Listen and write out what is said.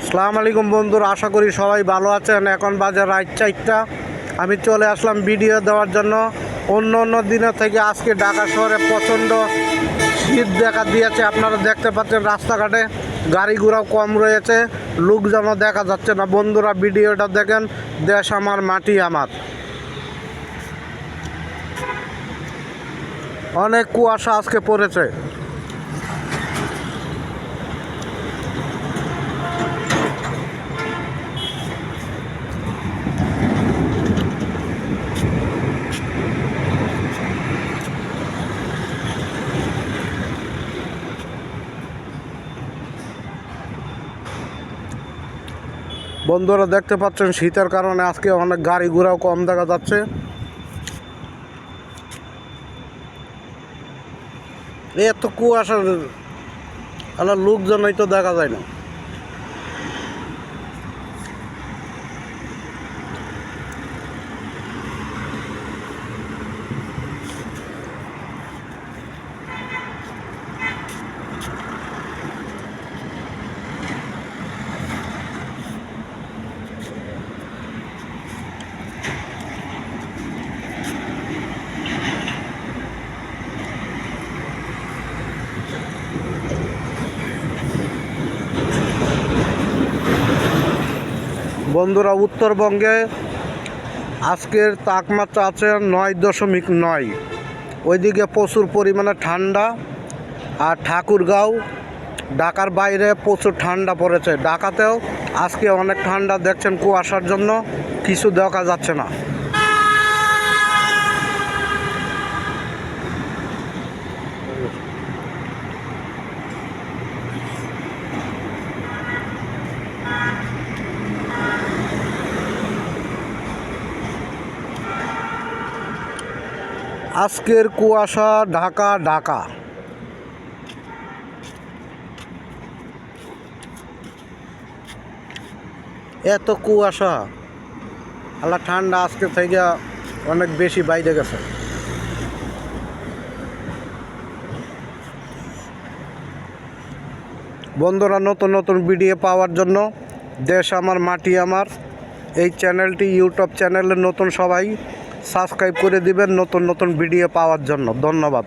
আসসালামু আলাইকুম বন্ধুরা, আশা করি সবাই ভালো আছেন। এখন বাজে রাত 4টা। আমি চলে আসলাম ভিডিও দেওয়ার জন্য। অন্য দিনের থেকে আজকে ঢাকা শহরে প্রচণ্ড শীত দেখা দিয়েছে। আপনারা দেখতে পাচ্ছেন রাস্তাঘাটে গাড়ি ঘোড়াও কম রয়েছে, লোকজনও দেখা যাচ্ছে না। বন্ধুরা, ভিডিওটা দেখেন। দেশ আমার, মাটি আমার। অনেক কুয়াশা আজকে পড়েছে। বন্ধুরা, দেখতে পাচ্ছেন শীতের কারণে আজকে অনেক গাড়ি ঘোড়াও কম দেখা যাচ্ছে। এত কুয়াশার লোকজনই তো দেখা যায় না। বন্ধুরা, উত্তরবঙ্গে আজকের তাপমাত্রা আছে 9.9। ওইদিকে প্রচুর পরিমাণে ঠান্ডা। আর ঠাকুরগাঁও, ঢাকার বাইরে প্রচুর ঠান্ডা পড়েছে। ঢাকাতেও আজকে অনেক ঠান্ডা। দেখছেন কুয়াশার জন্য কিছু দেখা যাচ্ছে না। আজকের কুয়াশা ঢাকা ঢাকা। এত কুয়াশা, আল্লাহ ঠান্ডা আজকে থেকে অনেক বেশি বাইরে গেছে। বন্ধুরা, নতুন ভিডিও পাওয়ার জন্য দেশ আমার, মাটি আমার এই চ্যানেলটি ইউটিউব চ্যানেলে নতুন সবাই সাবস্ক্রাইব করে দিবেন নতুন ভিডিও পাওয়ার জন্য। ধন্যবাদ।